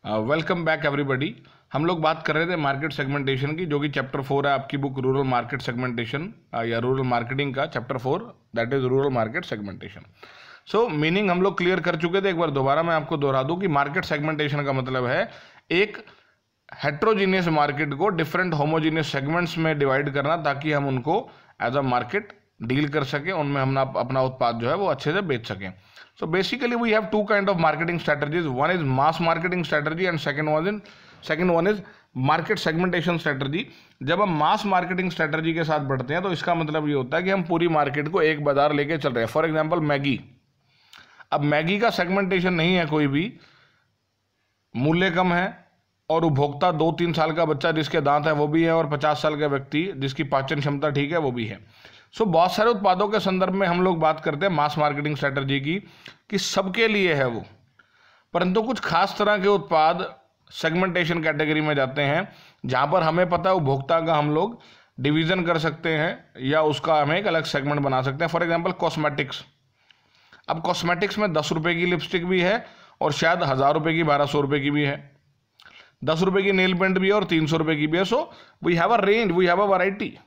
Welcome back everybody. हम लोग बात कर रहे थे मार्केट सेगमेंटेशन की, जो कि चैप्टर 4 है आपकी बुक रूरल मार्केट सेगमेंटेशन या रूरल मार्केटिंग का chapter 4, that is rural market segmentation. So meaning हम लोग क्लियर कर चुके थे। एक बार दोबारा मैं आपको दोहरा दूं कि मार्केट सेगमेंटेशन का मतलब है एक हेट्रोजीनियस मार्केट को डिफरेंट होमोजीनियस सेगमेंट्स में डिवाइड करना, ताकि हम उनको एज अ मार्केट डील कर सकें, उनमें हम अपना उत्पाद जो है वो अच्छे से बेच सकें। So basically we have two kind of marketing strategies. One is mass marketing strategy and second one is market segmentation strategy. जब हम mass marketing strategy के साथ बढ़ते हैं तो इसका मतलब ये होता है कि हम पूरी मार्केट को एक बाजार लेके चल रहे हैं। For example Maggi. अब मैगी का सेगमेंटेशन नहीं है कोई भी, मूल्य कम है और उपभोक्ता 2-3 साल का बच्चा जिसके दांत है वो भी है और 50 साल का व्यक्ति जिसकी पाचन क्षमता ठीक है वो भी है। सो बहुत सारे उत्पादों के संदर्भ में हम लोग बात करते हैं मास मार्केटिंग स्ट्रेटजी की, कि सबके लिए है वो, परंतु कुछ खास तरह के उत्पाद सेगमेंटेशन कैटेगरी में जाते हैं जहां पर हमें पता है उपभोक्ता का हम लोग डिवीजन कर सकते हैं या उसका हमें एक अलग सेगमेंट बना सकते हैं। For example cosmetics. अब कॉस्मेटिक्स में 10 रुपये की लिपस्टिक भी है और शायद 1000 रुपये की 1200 रुपये की भी है, 10 रुपये की नेल पेंट भी है और 300 रुपये की भी है। So we have a range, we have a variety.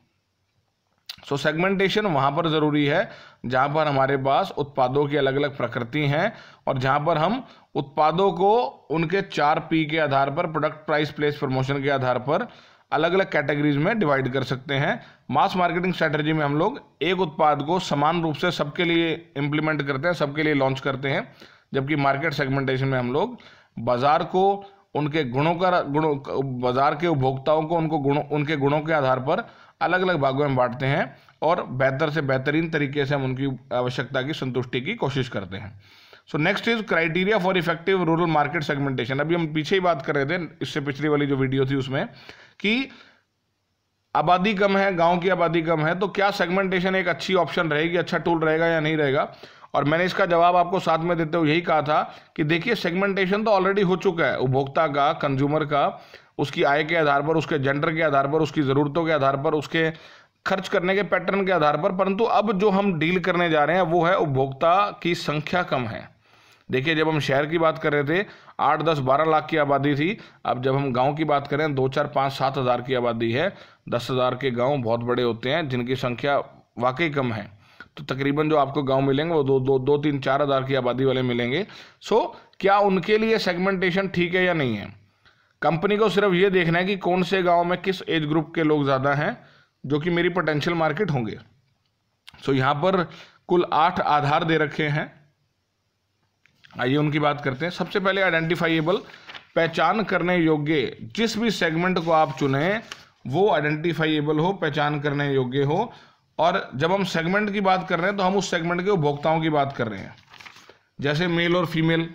So segmentation वहाँ पर ज़रूरी है जहाँ पर हमारे पास उत्पादों की अलग अलग प्रकृति हैं और जहाँ पर हम उत्पादों को उनके 4P के आधार पर, प्रोडक्ट प्राइस प्लेस प्रमोशन के आधार पर अलग अलग कैटेगरीज में डिवाइड कर सकते हैं। मास मार्केटिंग स्ट्रेटजी में हम लोग एक उत्पाद को समान रूप से सबके लिए इम्प्लीमेंट करते हैं, सबके लिए लॉन्च करते हैं, जबकि मार्केट सेगमेंटेशन में हम लोग बाजार को उनके बाजार के उपभोक्ताओं को उनके गुणों के आधार पर अलग अलग भागों में बांटते हैं और बेहतर से बेहतरीन तरीके से हम उनकी आवश्यकता की संतुष्टि की कोशिश करते हैं। So next is criteria for effective rural market segmentation. अभी हम पीछे ही बात कर रहे थे, इससे पिछली वाली जो वीडियो थी उसमें, कि आबादी कम है, गांव की आबादी कम है, तो क्या सेगमेंटेशन एक अच्छी ऑप्शन रहेगी, अच्छा टूल रहेगा या नहीं रहेगा। और मैंने इसका जवाब आपको साथ में देते हुए यही कहा था कि देखिए सेगमेंटेशन तो ऑलरेडी हो चुका है, उपभोक्ता का, कंज्यूमर का, उसकी आय के आधार पर, उसके जेंडर के आधार पर, उसकी ज़रूरतों के आधार पर, उसके खर्च करने के पैटर्न के आधार पर। परंतु अब जो हम डील करने जा रहे हैं वो है उपभोक्ता की संख्या कम है। देखिए जब हम शहर की बात कर रहे थे 8, 10, 12 लाख की आबादी थी, अब जब हम गांव की बात करें 2, 4, 5, 7 हज़ार की आबादी है। 10,000 के गांव बहुत बड़े होते हैं जिनकी संख्या वाकई कम है, तो तकरीबन जो आपको गांव मिलेंगे वो 2, 3, 4 हज़ार की आबादी वाले मिलेंगे। सो क्या उनके लिए सेगमेंटेशन ठीक है या नहीं है। कंपनी को सिर्फ ये देखना है कि कौन से गांव में किस एज ग्रुप के लोग ज़्यादा हैं जो कि मेरी पोटेंशियल मार्केट होंगे। सो यहाँ पर कुल 8 आधार दे रखे हैं, आइए उनकी बात करते हैं। सबसे पहले आइडेंटिफाइएबल, पहचान करने योग्य। जिस भी सेगमेंट को आप चुनें वो आइडेंटिफाइएबल हो, पहचान करने योग्य हो। और जब हम सेगमेंट की बात कर रहे हैं तो हम उस सेगमेंट के उपभोक्ताओं की बात कर रहे हैं, जैसे मेल और फीमेल,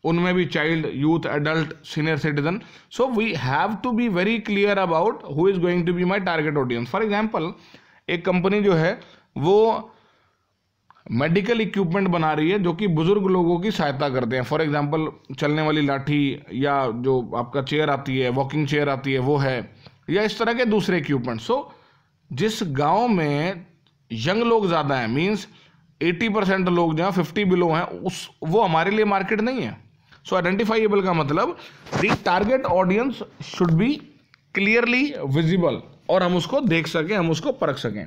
उनमें भी child, youth, adult, senior citizen. So we have to be very clear about who is going to be my target audience. For example एक कंपनी जो है वो मेडिकल इक्विपमेंट बना रही है जो कि बुजुर्ग लोगों की सहायता करते हैं। फॉर एग्जाम्पल चलने वाली लाठी या जो आपका चेयर आती है, वॉकिंग चेयर आती है, वो है, या इस तरह के दूसरे इक्विपमेंट। सो जिस गांव में यंग लोग ज़्यादा हैं, मीन्स 80% लोग जो हैं 50 बिलो हैं, वो हमारे लिए मार्केट नहीं है। सो आइडेंटिफाइएबल का मतलब the target audience should be clearly visible और हम उसको देख सकें, हम उसको परख सकें।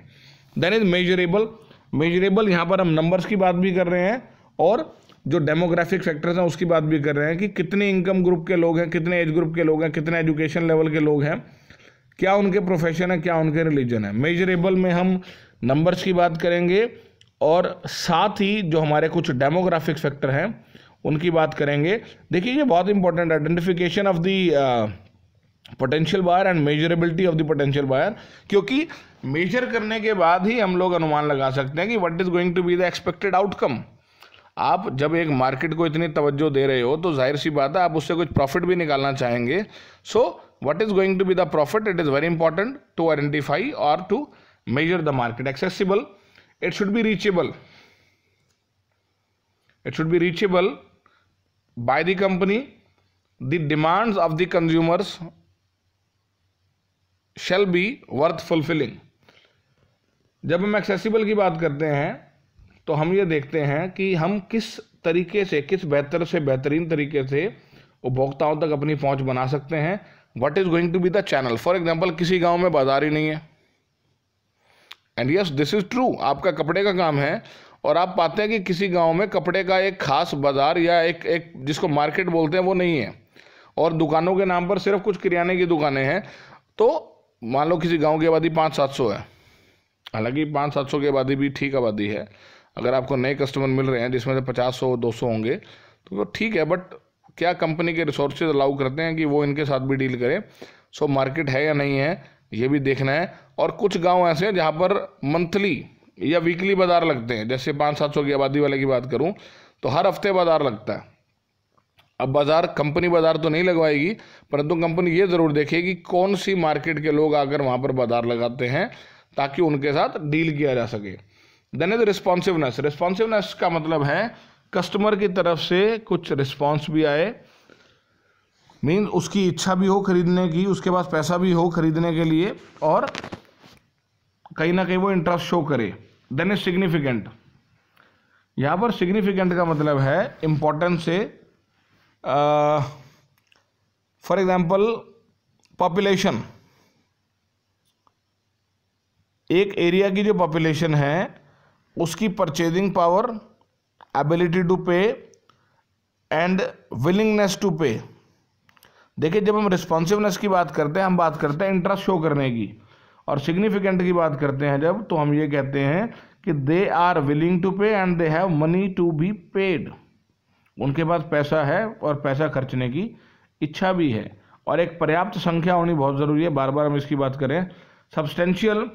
Then is measurable. मेजरेबल यहाँ पर हम नंबर्स की बात भी कर रहे हैं और जो डेमोग्राफिक फैक्टर्स हैं उसकी बात भी कर रहे हैं कि कितने इनकम ग्रुप के लोग हैं, कितने एज ग्रुप के लोग हैं, कितने एजुकेशन लेवल के लोग हैं, क्या उनके प्रोफेशन है, क्या उनके रिलीजन है। मेजरेबल में हम नंबर्स की बात करेंगे और साथ ही जो हमारे कुछ डेमोग्राफिक फैक्टर हैं उनकी बात करेंगे। देखिए ये बहुत important, identification of the potential buyer and measurability of the potential buyer, क्योंकि मेजर करने के बाद ही हम लोग अनुमान लगा सकते हैं कि what is going to be the expected outcome. आप जब एक मार्केट को इतनी तवज्जो दे रहे हो तो जाहिर सी बात है आप उससे कुछ प्रॉफिट भी निकालना चाहेंगे। So what is going to be the profit, it is very important to identify और to measure the market. Accessible, it should be reachable. It should be reachable by the company. The demands of the consumers shall be worth fulfilling. जब हम accessible की बात करते हैं तो हम ये देखते हैं कि हम किस तरीके से, किस बेहतर से बेहतरीन तरीके से उपभोक्ताओं तक अपनी पहुंच बना सकते हैं। What is going to be the channel? For example किसी गांव में बाजार ही नहीं है, and yes this is true, आपका कपड़े का काम है और आप पाते हैं कि किसी गांव में कपड़े का एक खास बाजार या एक जिसको मार्केट बोलते हैं वो नहीं है, और दुकानों के नाम पर सिर्फ कुछ किराने की दुकानें हैं। तो मान लो किसी गांव की आबादी 500-700 है, हालांकि 500-700 की आबादी भी ठीक आबादी है। अगर आपको नए कस्टमर मिल रहे हैं जिसमें से 50-100-200 होंगे तो वो ठीक है, बट क्या कंपनी के रिसोर्सेज अलाउ करते हैं कि वो इनके साथ भी डील करें? सो मार्केट है या नहीं है ये भी देखना है। और कुछ गांव ऐसे हैं जहां पर मंथली या वीकली बाजार लगते हैं, जैसे 500-700 की आबादी वाले की बात करूं तो हर हफ्ते बाजार लगता है। अब बाजार कंपनी बाजार तो नहीं लगवाएगी, परंतु कंपनी ये ज़रूर देखेगी कौन सी मार्केट के लोग आकर वहाँ पर बाजार लगाते हैं ताकि उनके साथ डील किया जा सके। Then is responsiveness. रिस्पॉन्सिवनेस का मतलब है कस्टमर की तरफ से कुछ रिस्पॉन्स भी आए, मीन्स उसकी इच्छा भी हो खरीदने की, उसके पास पैसा भी हो खरीदने के लिए, और कहीं ना कहीं वो इंटरेस्ट शो करे। Then is significant. यहाँ पर सिग्निफिकेंट का मतलब है इम्पोर्टेंस से। फॉर एग्जाम्पल पॉपुलेशन, एक एरिया की जो पॉपुलेशन है उसकी purchasing power, ability to pay and willingness to pay. देखिए जब हम रिस्पॉन्सिवनेस की बात करते हैं हम बात करते हैं इंटरेस्ट शो करने की, और सिग्निफिकेंट की बात करते हैं जब तो हम ये कहते हैं कि they are willing to pay and they have money to be paid. उनके पास पैसा है और पैसा खर्चने की इच्छा भी है, और एक पर्याप्त संख्या होनी बहुत ज़रूरी है। बार बार हम इसकी बात करें। सब्सटेंशियल,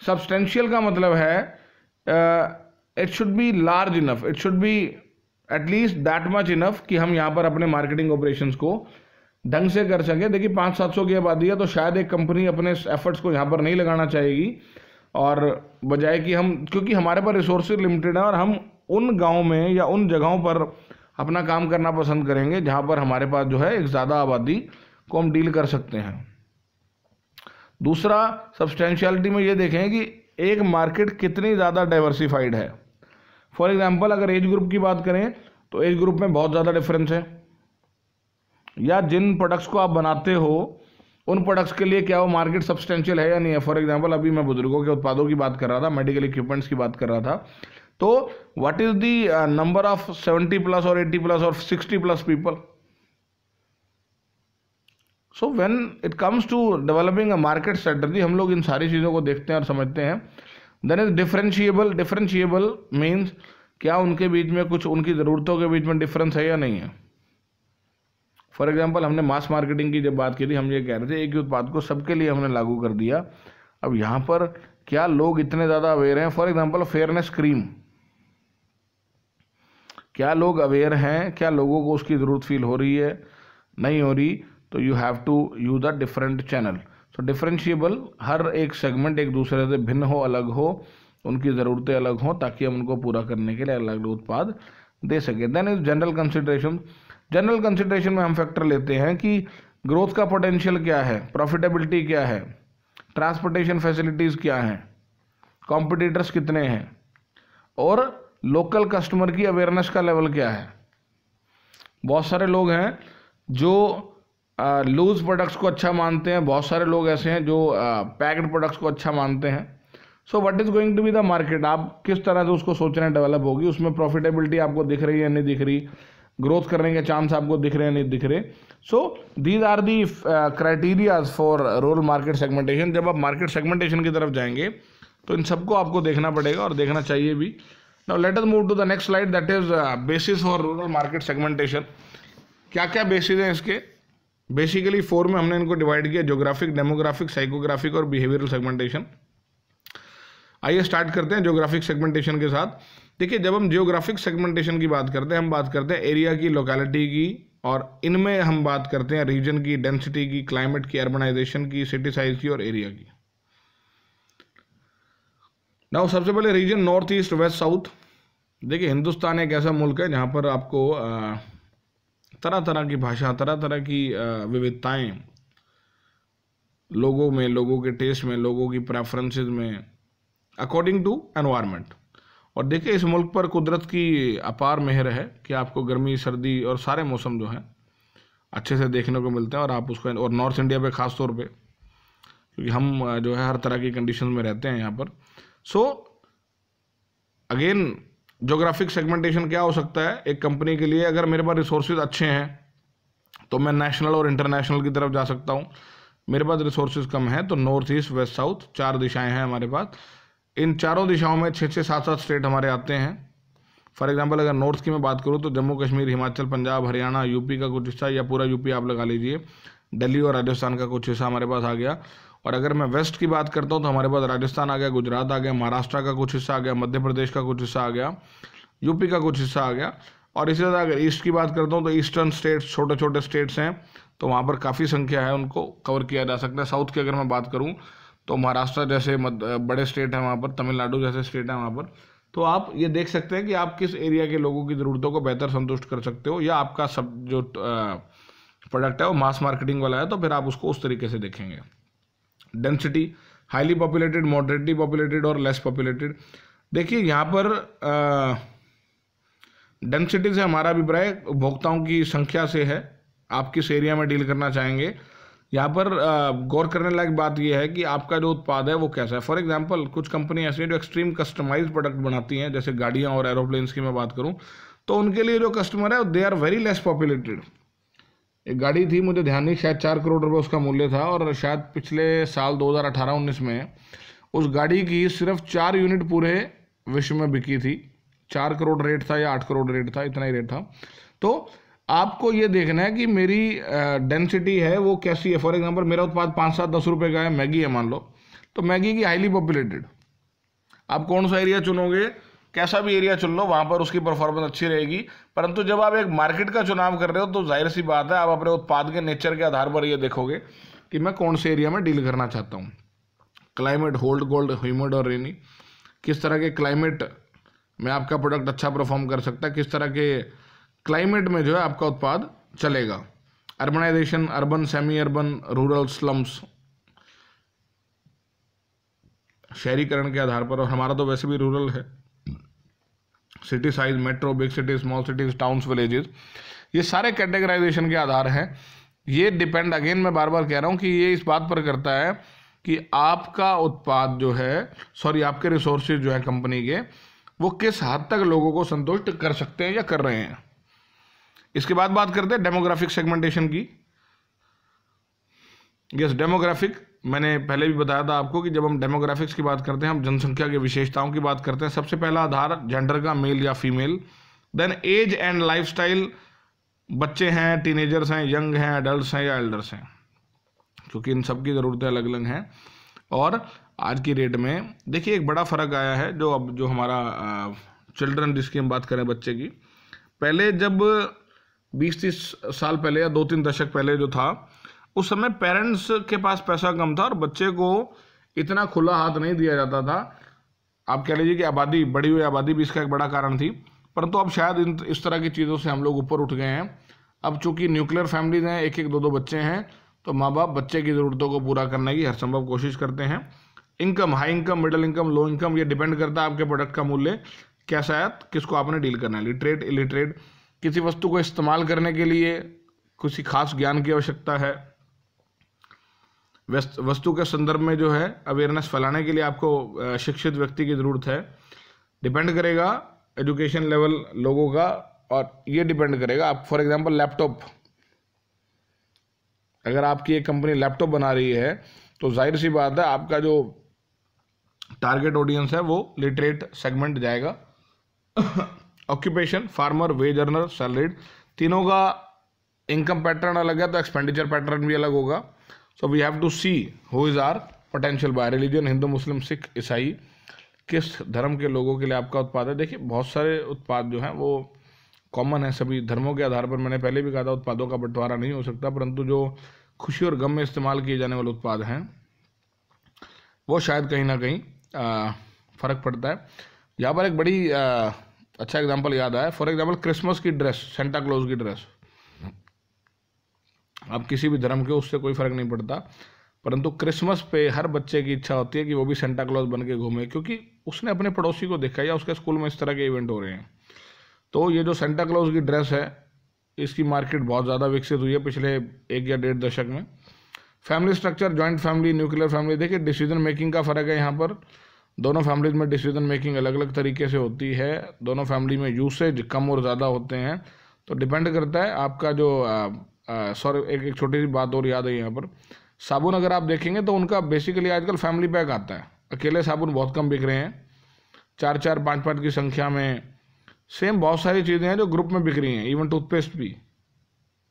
सब्सटेंशियल का मतलब है it should be large enough, it should be at least that much enough कि हम यहाँ पर अपने मार्केटिंग ऑपरेशंस को ढंग से कर सकें। देखिए 500-700 की आबादी है तो शायद एक कंपनी अपने एफर्ट्स को यहाँ पर नहीं लगाना चाहेगी, और बजाय कि हम, क्योंकि हमारे पास रिसोर्सेज लिमिटेड है और हम उन गाँव में या उन जगहों पर अपना काम करना पसंद करेंगे जहाँ पर हमारे पास जो है एक ज़्यादा आबादी को हम डील कर सकते हैं। दूसरा सब्सटेंशियलिटी में ये देखें कि एक मार्केट कितनी ज़्यादा डाइवर्सिफाइड है। फॉर एग्जांपल अगर एज ग्रुप की बात करें तो एज ग्रुप में बहुत ज़्यादा डिफरेंस है, या जिन प्रोडक्ट्स को आप बनाते हो उन प्रोडक्ट्स के लिए क्या वो मार्केट सब्सटेंशियल है या नहीं है। फॉर एग्जांपल अभी मैं बुजुर्गों के उत्पादों की बात कर रहा था, मेडिकल इक्विपमेंट्स की बात कर रहा था, तो what is the number of 70+ और 80+ और 60+ people. So when it comes to developing a market strategy हम लोग इन सारी चीज़ों को देखते हैं और समझते हैं। Then is differentiable. Differentiable means क्या उनके बीच में कुछ उनकी ज़रूरतों के बीच में डिफरेंस है या नहीं है। फॉर एग्जाम्पल हमने मास मार्केटिंग की जब बात की थी हम ये कह रहे थे एक ही उत्पाद को सबके लिए हमने लागू कर दिया। अब यहाँ पर क्या लोग इतने ज़्यादा अवेयर हैं? फॉर एग्जाम्पल फेयरनेस क्रीम, क्या लोग अवेयर हैं? क्या लोगों को उसकी ज़रूरत फील हो रही है? नहीं हो रही, तो you have to use a different channel. So differentiable, हर एक सेगमेंट एक दूसरे से भिन्न हो, अलग हो, उनकी ज़रूरतें अलग हों ताकि हम उनको पूरा करने के लिए अलग अलग उत्पाद दे सकें। Then is general consideration. General consideration में हम फैक्टर लेते हैं कि ग्रोथ का पोटेंशियल क्या है, प्रॉफिटेबिलिटी क्या है, ट्रांसपोर्टेशन फैसिलिटीज़ क्या हैं, कॉम्पिटिटर्स कितने हैं, और लोकल कस्टमर की अवेयरनेस का लेवल क्या है। बहुत सारे लोग हैं जो लूज प्रोडक्ट्स को अच्छा मानते हैं, बहुत सारे लोग ऐसे हैं जो पैक्ड प्रोडक्ट्स को अच्छा मानते हैं। So what is going to be the market, आप किस तरह से उसको सोच रहे हैं डेवलप होगी, उसमें प्रॉफिटेबिलिटी आपको दिख रही है नहीं दिख रही, ग्रोथ करने के चांस आपको दिख रहे हैं नहीं दिख रहे। So these are the criterias for rural market segmentation. जब आप मार्केट सेगमेंटेशन की तरफ जाएंगे तो इन सबको आपको देखना पड़ेगा और देखना चाहिए भी। Now let us move to the next slide, that is basis for rural market segmentation. क्या क्या बेसिस हैं इसके? बेसिकली 4 में हमने इनको डिवाइड किया, ज्योग्राफिक, डेमोग्राफिक, साइकोग्राफिक और बिहेवियरल सेगमेंटेशन। आइए स्टार्ट करते हैं ज्योग्राफिक सेगमेंटेशन के साथ। देखिए जब हम जियोग्राफिक सेगमेंटेशन की बात करते हैं हम बात करते हैं एरिया की, लोकेलिटी की, और इनमें हम बात करते हैं रीजन की, डेंसिटी की, क्लाइमेट की, अर्बनाइजेशन की, सिटी साइज की और एरिया की। नाउ सबसे पहले region north east west south. देखिए हिंदुस्तान एक ऐसा मुल्क है जहाँ पर आपको तरह तरह की भाषा, तरह तरह की विविधताएं लोगों में, लोगों के टेस्ट में, लोगों की प्रेफरेंसेस में, अकॉर्डिंग टू एनवायरनमेंट। और देखिए इस मुल्क पर कुदरत की अपार मेहर है कि आपको गर्मी, सर्दी और सारे मौसम जो हैं अच्छे से देखने को मिलते हैं, और आप उसको, और नॉर्थ इंडिया पे ख़ास तौर पे, क्योंकि हम जो है हर तरह की कंडीशन में रहते हैं यहाँ पर। सो अगेन जोग्राफिक सेगमेंटेशन क्या हो सकता है एक कंपनी के लिए, अगर मेरे पास रिसोर्सेज अच्छे हैं तो मैं नेशनल और इंटरनेशनल की तरफ जा सकता हूँ। मेरे पास रिसोर्सेज कम हैं तो नॉर्थ ईस्ट वेस्ट साउथ 4 दिशाएं हैं हमारे पास। इन चारों दिशाओं में 6-6 7-7 स्टेट हमारे आते हैं। फॉर एग्जांपल अगर नॉर्थ की मैं बात करूँ तो जम्मू कश्मीर, हिमाचल, पंजाब, हरियाणा, यूपी का कुछ हिस्सा, या पूरा यूपी आप लगा लीजिए, दिल्ली और राजस्थान का कुछ हिस्सा हमारे पास आ गया। और अगर मैं वेस्ट की बात करता हूँ तो हमारे पास राजस्थान आ गया, गुजरात आ गया, महाराष्ट्र का कुछ हिस्सा आ गया, मध्य प्रदेश का कुछ हिस्सा आ गया, यूपी का कुछ हिस्सा आ गया। और इसी तरह अगर ईस्ट की बात करता हूँ तो ईस्टर्न स्टेट्स, छोटे छोटे स्टेट्स हैं, तो वहाँ पर काफ़ी संख्या है, उनको कवर किया जा सकता है। साउथ की अगर मैं बात करूँ तो महाराष्ट्र जैसे बड़े स्टेट हैं वहाँ पर, तमिलनाडु जैसे स्टेट हैं वहाँ पर। तो आप ये देख सकते हैं कि आप किस एरिया के लोगों की ज़रूरतों को बेहतर संतुष्ट कर सकते हो, या आपका सब जो प्रोडक्ट है वो मास मार्केटिंग वाला है तो फिर आप उसको उस तरीके से देखेंगे। Density, highly populated, moderately populated और लेस पॉपुलेटेड। देखिए यहाँ पर डेंसिटी से हमारा अभिप्राय उपभोक्ताओं की संख्या से है, आप किस एरिया में डील करना चाहेंगे। यहाँ पर गौर करने लायक बात यह है कि आपका जो उत्पाद है वो कैसा है। फॉर एग्जांपल कुछ कंपनी ऐसी है जो एक्सट्रीम कस्टमाइज्ड प्रोडक्ट बनाती हैं, जैसे गाड़ियाँ और एरोप्लेन्स की मैं बात करूँ तो उनके लिए जो कस्टमर है they are very less populated. एक गाड़ी थी, मुझे ध्यान नहीं, शायद 4 करोड़ रुपये उसका मूल्य था, और शायद पिछले साल 2018-19 में उस गाड़ी की सिर्फ 4 यूनिट पूरे विश्व में बिकी थी। 4 करोड़ रेट था या 8 करोड़ रेट था, इतना ही रेट था। तो आपको ये देखना है कि मेरी डेंसिटी है वो कैसी है। फॉर एग्जांपल मेरा उत्पाद 5-7-10 रुपये का है, मैगी है मान लो, तो मैगी की हाईली पॉपुलेटेड, आप कौन सा एरिया चुनोगे, कैसा भी एरिया चुन लो, वहाँ पर उसकी परफॉर्मेंस अच्छी रहेगी। परंतु जब आप एक मार्केट का चुनाव कर रहे हो तो जाहिर सी बात है आप अपने उत्पाद के नेचर के आधार पर ये देखोगे कि मैं कौन से एरिया में डील करना चाहता हूँ। क्लाइमेट, होल्ड, कोल्ड, ह्यूमिड और रेनी, किस तरह के क्लाइमेट में आपका प्रोडक्ट अच्छा परफॉर्म कर सकता है, किस तरह के क्लाइमेट में जो है आपका उत्पाद चलेगा। Urbanisation, urban, semi urban, rural, slums, शहरीकरण के आधार पर, और हमारा तो वैसे भी रूरल है। City size, metro, big city, small cities, towns, villages, ये सारे कैटेगराइजेशन के आधार हैं। ये डिपेंड, अगेन मैं बार बार कह रहा हूँ कि ये इस बात पर करता है कि आपका उत्पाद जो है, सॉरी आपके रिसोर्सेज जो है कंपनी के, वो किस हद तक लोगों को संतुष्ट कर सकते हैं या कर रहे हैं। इसके बाद बात करते हैं डेमोग्राफिक सेगमेंटेशन की। यस, डेमोग्राफिक, मैंने पहले भी बताया था आपको कि जब हम डेमोग्राफिक्स की बात करते हैं हम जनसंख्या की विशेषताओं की बात करते हैं। सबसे पहला आधार जेंडर का, मेल या female. Then age and lifestyle, बच्चे हैं, टीनेजर्स हैं, यंग हैं, एडल्ट्स हैं या एल्डर्स हैं, क्योंकि इन सब की ज़रूरतें अलग अलग हैं। और आज की डेट में देखिए एक बड़ा फ़र्क आया है, जो अब जो हमारा चिल्ड्रन, जिसकी हम बात करें बच्चे की, पहले जब 20-30 साल पहले या 2-3 दशक पहले जो था, उस समय पेरेंट्स के पास पैसा कम था और बच्चे को इतना खुला हाथ नहीं दिया जाता था। आप कह लीजिए कि आबादी, बढ़ी हुई आबादी भी इसका एक बड़ा कारण थी। परंतु अब शायद इस तरह की चीज़ों से हम लोग ऊपर उठ गए हैं। अब चूंकि न्यूक्लियर फैमिलीज हैं, 1-1, 2-2 बच्चे हैं, तो माँ बाप बच्चे की ज़रूरतों को पूरा करने की हर संभव कोशिश करते हैं। Income, high income, middle income, low income, ये डिपेंड करता है आपके प्रोडक्ट का मूल्य कैसा है, किसको आपने डील करना है। लिटरेट, इलिटरेट, किसी वस्तु को इस्तेमाल करने के लिए किसी खास ज्ञान की आवश्यकता है। वस्तु के संदर्भ में जो है अवेयरनेस फैलाने के लिए आपको शिक्षित व्यक्ति की ज़रूरत है। डिपेंड करेगा एजुकेशन लेवल लोगों का, और ये डिपेंड करेगा आप, फॉर एग्जांपल लैपटॉप, अगर आपकी एक कंपनी लैपटॉप बना रही है तो जाहिर सी बात है आपका जो टारगेट ऑडियंस है वो लिटरेट सेगमेंट जाएगा। Occupation, farmer, wage earner, salaried, तीनों का इनकम पैटर्न अलग है तो एक्सपेंडिचर पैटर्न भी अलग होगा। So we have to see who is our potential by religion, Hindu, Muslim, Sikh, ईसाई, किस धर्म के लोगों के लिए आपका उत्पाद है। देखिए बहुत सारे उत्पाद जो हैं वो कॉमन है सभी धर्मों के आधार पर। मैंने पहले भी कहा था उत्पादों का बंटवारा नहीं हो सकता, परंतु जो खुशी और गम में इस्तेमाल किए जाने वाले उत्पाद हैं वो शायद कहीं ना कहीं फ़र्क पड़ता है। यहाँ पर एक बड़ी अच्छा एग्जांपल याद आया। फॉर एग्जांपल क्रिसमस की ड्रेस, सेंटा क्लॉज की ड्रेस, आप किसी भी धर्म के, उससे कोई फ़र्क नहीं पड़ता, परंतु क्रिसमस पे हर बच्चे की इच्छा होती है कि वो भी सेंटा क्लॉज बन के घूमे, क्योंकि उसने अपने पड़ोसी को देखा या उसके स्कूल में इस तरह के इवेंट हो रहे हैं। तो ये जो सेंटा क्लॉज की ड्रेस है इसकी मार्केट बहुत ज़्यादा विकसित हुई है पिछले 1 या 1.5 दशक में। Family structure, joint family, nuclear family, देखिए डिसीजन मेकिंग का फ़र्क है यहाँ पर। दोनों फैमिलीज में डिसीजन मेकिंग अलग अलग तरीके से होती है। दोनों फैमिली में यूसेज कम और ज़्यादा होते हैं, तो डिपेंड करता है आपका जो सॉरी एक छोटी सी बात और याद है यहाँ पर। साबुन अगर आप देखेंगे तो उनका बेसिकली आजकल फैमिली पैक आता है। अकेले साबुन बहुत कम बिक रहे हैं, 4-4, 5-5 की संख्या में। सेम बहुत सारी चीज़ें हैं जो ग्रुप में बिक रही हैं। इवन टूथपेस्ट भी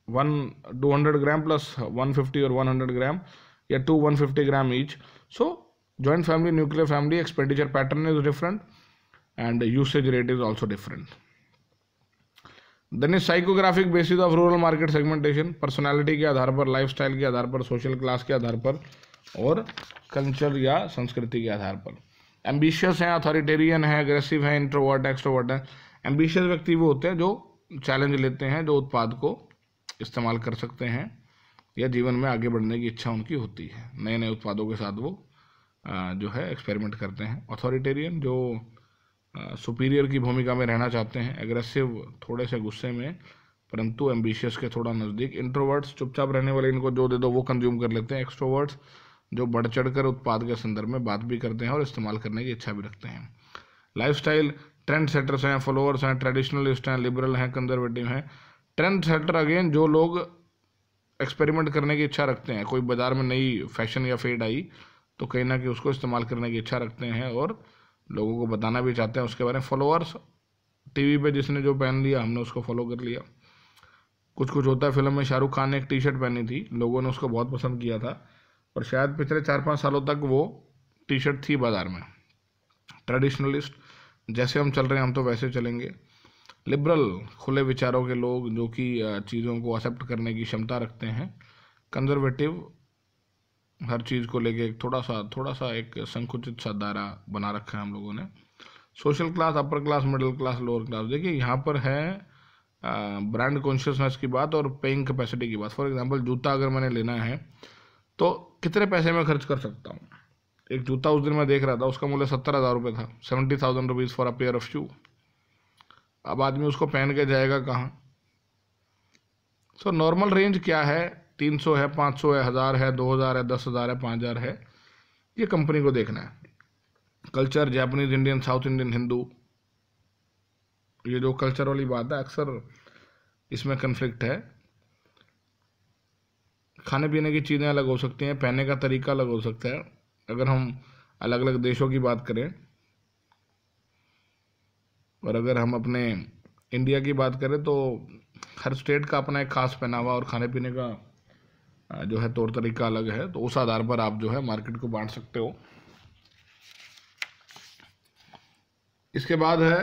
200 ग्राम प्लस 150 और 100 ग्राम या 150 ग्राम each. So joint family, nuclear family, expenditure pattern is different and usage rate is also different. Then is psychographic basis of rural market segmentation, personality के आधार पर, लाइफस्टाइल के आधार पर, सोशल क्लास के आधार पर और कल्चर या संस्कृति के आधार पर। एम्बिशियस हैं, अथॉरिटेरियन है, अग्रेसिव है, इंट्रोवर्ट, एक्सट्रोवर्ट है। एम्बिशियस व्यक्ति वो होते हैं जो चैलेंज लेते हैं, जो उत्पाद को इस्तेमाल कर सकते हैं या जीवन में आगे बढ़ने की इच्छा उनकी होती है, नए नए उत्पादों के साथ वो जो है एक्सपेरिमेंट करते हैं। अथॉरिटेरियन जो सुपीरियर की भूमिका में रहना चाहते हैं, एग्रेसिव थोड़े से गुस्से में परंतु एम्बिशियस के थोड़ा नज़दीक। इंट्रोवर्ट्स चुपचाप रहने वाले, इनको जो दे दो वो कंज्यूम कर लेते हैं। एक्सट्रोवर्ट्स जो बढ़ चढ़ कर उत्पाद के संदर्भ में बात भी करते हैं और इस्तेमाल करने की इच्छा भी रखते हैं। लाइफस्टाइल, ट्रेंड सेटर्स हैं, फॉलोअर्स हैं, ट्रेडिशनलिस्ट हैं, लिबरल हैं, कंजर्वेटिव हैं। ट्रेंड सेटर अगेन जो लोग एक्सपेरिमेंट करने की इच्छा रखते हैं, कोई बाज़ार में नई फैशन या फेड आई तो कहीं ना कहीं उसको इस्तेमाल करने की इच्छा रखते हैं और लोगों को बताना भी चाहते हैं उसके बारे में। फॉलोअर्स, टीवी पे जिसने जो पहन लिया हमने उसको फॉलो कर लिया। कुछ कुछ होता है, फिल्म में शाहरुख खान ने एक टी शर्ट पहनी थी, लोगों ने उसको बहुत पसंद किया था और शायद पिछले 4-5 सालों तक वो टी शर्ट थी बाज़ार में। ट्रेडिशनलिस्ट, जैसे हम चल रहे हैं हम तो वैसे चलेंगे। लिबरल, खुले विचारों के लोग जो कि चीज़ों को एक्सेप्ट करने की क्षमता रखते हैं। कंजर्वेटिव, हर चीज़ को लेके थोड़ा सा एक संकुचित सा दायरा बना रखा है हम लोगों ने। Social class, upper class, middle class, lower class, देखिए यहाँ पर है ब्रांड कॉन्शियसनेस की बात और पेइंग कैपेसिटी की बात। फॉर एग्जांपल जूता अगर मैंने लेना है तो कितने पैसे में खर्च कर सकता हूँ। एक जूता उस दिन मैं देख रहा था, उसका मूल्य 70,000 रुपये था, 70,000 rupees for a pair of shoe. अब आदमी उसको पहन के जाएगा कहाँ। सो नॉर्मल रेंज क्या है, 300 है, 500 है, 1000 है, 2000 है, 10,000 है, 5000 है, ये कंपनी को देखना है। Culture, Japanese, Indian, south Indian, Hindu, ये जो कल्चर वाली बात है अक्सर इसमें कन्फ्लिक्ट है। खाने पीने की चीज़ें अलग हो सकती हैं, पहनने का तरीका अलग हो सकता है। अगर हम अलग अलग देशों की बात करें और अगर हम अपने इंडिया की बात करें तो हर स्टेट का अपना एक खास पहनावा और खाने पीने का जो है तौर तरीका अलग है, तो उस आधार पर आप जो है मार्केट को बांट सकते हो। इसके बाद है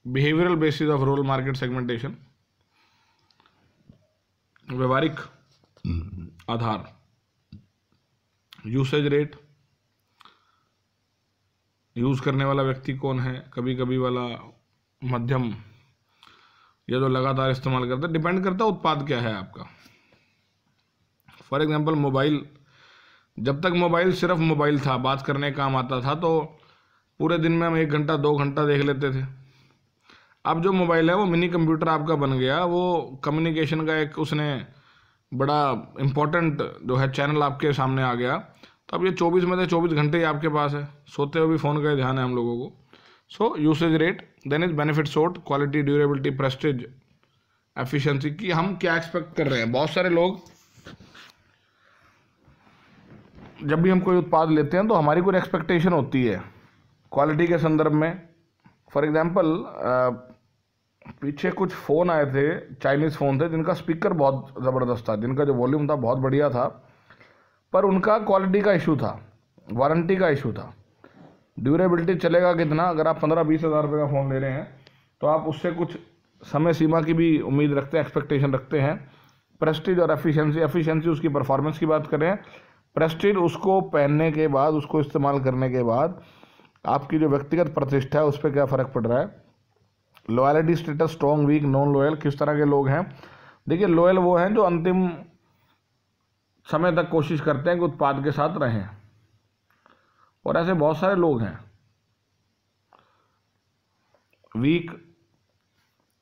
behavioural basis of rural market segmentation, व्यवहारिक आधार, यूसेज रेट, यूज करने वाला व्यक्ति कौन है, कभी कभी वाला, मध्यम, या जो लगातार इस्तेमाल करता है। डिपेंड करता है उत्पाद क्या है आपका। फॉर एग्जांपल मोबाइल, जब तक मोबाइल सिर्फ मोबाइल था, बात करने काम आता था, तो पूरे दिन में हम 1 घंटा 2 घंटा देख लेते थे। अब जो मोबाइल है वो मिनी कंप्यूटर आपका बन गया, वो कम्युनिकेशन का एक उसने बड़ा इम्पोर्टेंट जो है चैनल आपके सामने आ गया। तो अब ये 24 में से 24 घंटे ही आपके पास है, सोते हुए भी फ़ोन का ध्यान है हम लोगों को। So usage rate, then is benefit sort, quality, durability, prestige, efficiency की हम क्या एक्सपेक्ट कर रहे हैं। बहुत सारे लोग जब भी हम कोई उत्पाद लेते हैं तो हमारी कोई एक्सपेक्टेशन होती है क्वालिटी के संदर्भ में। फॉर एग्जांपल पीछे कुछ फ़ोन आए थे, चाइनीज़ फ़ोन थे, जिनका स्पीकर बहुत ज़बरदस्त था, जिनका जो वॉल्यूम था बहुत बढ़िया था, पर उनका क्वालिटी का इशू था, वारंटी का इशू था। ड्यूरेबिलिटी चलेगा कितना, अगर आप 15-20 हज़ार रुपये का फ़ोन ले रहे हैं तो आप उससे कुछ समय सीमा की भी उम्मीद रखते हैं, एक्सपेक्टेशन रखते हैं। प्रेस्टीज और एफिशिएंसी, एफिशिएंसी उसकी परफॉर्मेंस की बात करें, प्रेस्टीज उसको पहनने के बाद, उसको इस्तेमाल करने के बाद आपकी जो व्यक्तिगत प्रतिष्ठा है उस पर क्या फ़र्क पड़ रहा है। Loyalty, status, strong, weak, non loyal, किस तरह के लोग हैं। देखिए लॉयल वो हैं जो अंतिम समय तक कोशिश करते हैं कि उत्पाद के साथ रहें, और ऐसे बहुत सारे लोग हैं। वीक,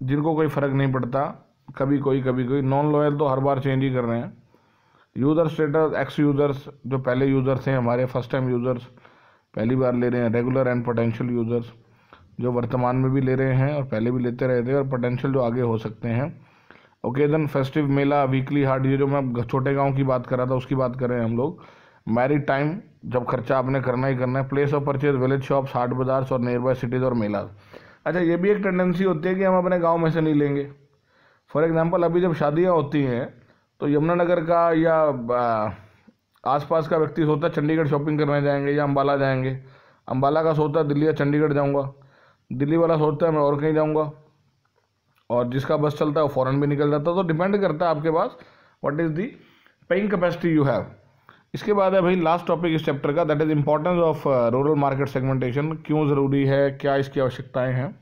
जिनको कोई फर्क नहीं पड़ता, कभी कोई नॉन लॉयल तो हर बार चेंज ही कर रहे हैं। यूज़र स्टेटस, एक्स यूज़र्स जो पहले यूज़र्स हैं हमारे, फर्स्ट टाइम यूज़र्स पहली बार ले रहे हैं, रेगुलर एंड पोटेंशियल यूज़र्स जो वर्तमान में भी ले रहे हैं और पहले भी लेते रहे थे, और पोटेंशियल जो आगे हो सकते हैं। ओकेजन, फेस्टिव, मेला, वीकली हाट, ये जो मैं छोटे गांव की बात कर रहा था उसकी बात कर रहे हैं हम लोग। मैरिड टाइम, जब खर्चा आपने करना ही करना है। Place of purchase, village shops, हाट बाजार और नियर बाय सिटीज़ और मेला। अच्छा, ये भी एक टेंडेंसी होती है कि हम अपने गांव में से नहीं लेंगे। फॉर एग्जांपल, अभी जब शादियां होती हैं तो यमुनानगर का या आसपास का व्यक्ति सोचता है चंडीगढ़ शॉपिंग करने जाएंगे या अम्बाला जाएंगे, अम्बाला का सोचता है दिल्ली या चंडीगढ़ जाऊँगा, दिल्ली वाला सोचता है मैं और कहीं जाऊँगा, और जिसका बस चलता है वो फ़ौरन भी निकल जाता है। तो डिपेंड करता है आपके पास what is the paying capacity you have. इसके बाद है भाई लास्ट टॉपिक इस चैप्टर का, that is importance of rural market segmentation. क्यों ज़रूरी है, क्या इसकी आवश्यकताएं हैं।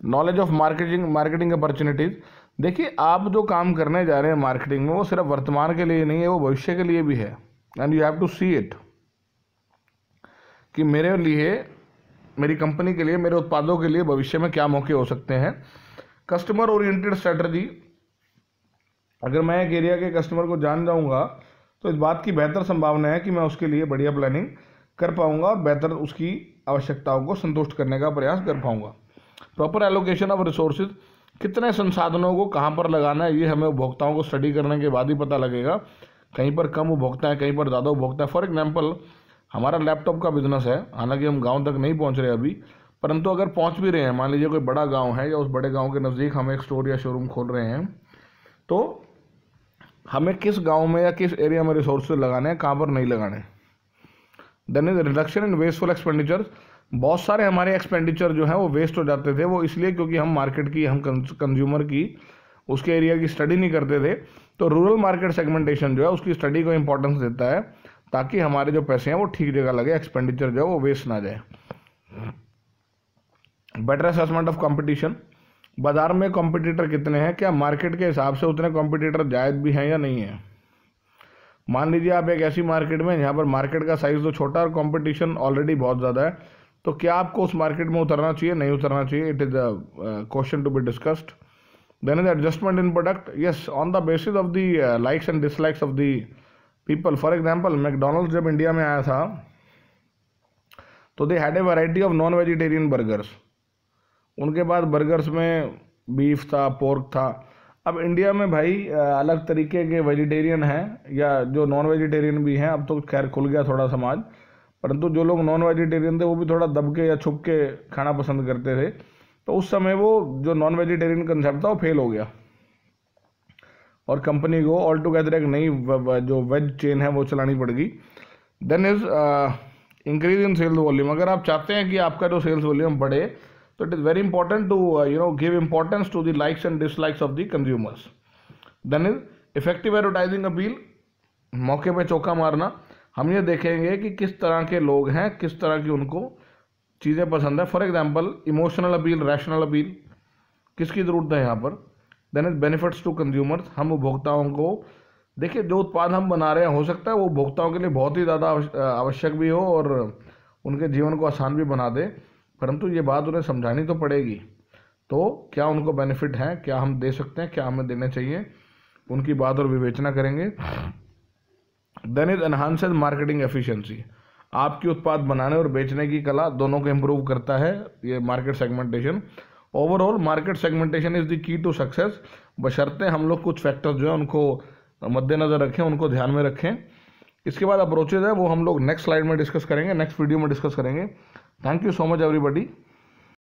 Knowledge of marketing opportunities. देखिए, आप जो काम करने जा रहे हैं मार्केटिंग में वो सिर्फ वर्तमान के लिए नहीं है, वो भविष्य के लिए भी है। And you have to see it कि मेरे लिए, मेरी कंपनी के लिए, मेरे उत्पादों के लिए भविष्य में क्या मौके हो सकते हैं। कस्टमर ओरिएंटेड स्ट्रेटजी, अगर मैं एक एरिया के कस्टमर को जान जाऊंगा तो इस बात की बेहतर संभावना है कि मैं उसके लिए बढ़िया प्लानिंग कर पाऊंगा, बेहतर उसकी आवश्यकताओं को संतुष्ट करने का प्रयास कर पाऊंगा। प्रॉपर एलोकेशन ऑफ रिसोर्सेज, कितने संसाधनों को कहाँ पर लगाना है ये हमें उपभोक्ताओं को स्टडी करने के बाद ही पता लगेगा। कहीं पर कम उपभोक्ता है, कहीं पर ज़्यादा उपभोक्ता है। फॉर एग्जाम्पल, हमारा लैपटॉप का बिजनेस है, हालांकि हम गांव तक नहीं पहुंच रहे अभी, परंतु अगर पहुंच भी रहे हैं, मान लीजिए कोई बड़ा गांव है या उस बड़े गांव के नज़दीक हम एक स्टोर या शोरूम खोल रहे हैं, तो हमें किस गांव में या किस एरिया में रिसोर्सेज लगाने हैं, कहाँ पर नहीं लगाने। Then is reduction in wasteful expenditure. बहुत सारे हमारे एक्सपेंडिचर जो है वो वेस्ट हो जाते थे, वो इसलिए क्योंकि हम मार्केट की, हम कंज्यूमर की, उसके एरिया की स्टडी नहीं करते थे। तो रूरल मार्केट सेगमेंटेशन जो है उसकी स्टडी को इंपॉर्टेंस देता है ताकि हमारे जो पैसे हैं वो ठीक जगह लगे, एक्सपेंडिचर जो है वो वेस्ट ना जाए। बेटर असेसमेंट ऑफ कंपटीशन, बाजार में कॉम्पिटिटर कितने हैं, क्या मार्केट के हिसाब से उतने कॉम्पिटिटर जायज़ भी हैं या नहीं है। मान लीजिए आप एक ऐसी मार्केट में जहाँ पर मार्केट का साइज तो छोटा और कंपटीशन ऑलरेडी बहुत ज़्यादा है, तो क्या आपको उस मार्केट में उतरना चाहिए, नहीं उतरना चाहिए। It is a question to be discussed. Then is adjustment in product, yes, on the basis of the likes and dislikes of the people. For example, McDonald's जब इंडिया में आया था तो they had a variety of non vegetarian burgers. उनके पास burgers में beef था, pork था। अब इंडिया में भाई अलग तरीके के वेजिटेरियन हैं या जो नॉन वेजिटेरियन भी हैं, अब तो खैर खुल गया थोड़ा समाज, परंतु जो लोग नॉन वेजिटेरियन थे वो भी थोड़ा दब के या छुप के खाना पसंद करते थे। तो उस समय वो जो नॉन वेजिटेरियन कंसेप्ट था वो फेल हो गया और कंपनी को ऑल टुगेदर एक नई जो वेज चेन है वो चलानी पड़ गई। Then is increase in sales volume. अगर आप चाहते हैं कि आपका जो सेल्स वॉल्यूम बढ़े तो it is very important to give importance to the likes and dislikes of the consumers. Then is effective advertising appeal, मौके पे चौका मारना। हम ये देखेंगे कि किस तरह के लोग हैं, किस तरह की उनको चीज़ें पसंद है। For example, emotional appeal, rational appeal, किसकी ज़रूरत है यहाँ पर। Then is benefits to consumers, हम उपभोक्ताओं को, देखिए जो उत्पाद हम बना रहे हैं हो सकता है वो उपभोक्ताओं के लिए बहुत ही ज़्यादा आवश्यक भी हो और उनके जीवन को आसान भी बना दे, परंतु ये बात उन्हें समझानी तो पड़ेगी। तो क्या उनको बेनिफिट है, क्या हम दे सकते हैं, क्या हमें देने चाहिए, उनकी बात और विवेचना करेंगे। Then is enhances marketing efficiency, आपकी उत्पाद बनाने और बेचने की कला दोनों को इम्प्रूव करता है ये market segmentation. Overall market segmentation is the key to success, बशर्ते हम लोग कुछ फैक्टर्स जो है उनको मद्देनजर रखें, उनको ध्यान में रखें। इसके बाद अप्रोचेज है वो हम लोग नेक्स्ट स्लाइड में डिस्कस करेंगे, नेक्स्ट वीडियो में डिस्कस करेंगे। Thank you so much everybody.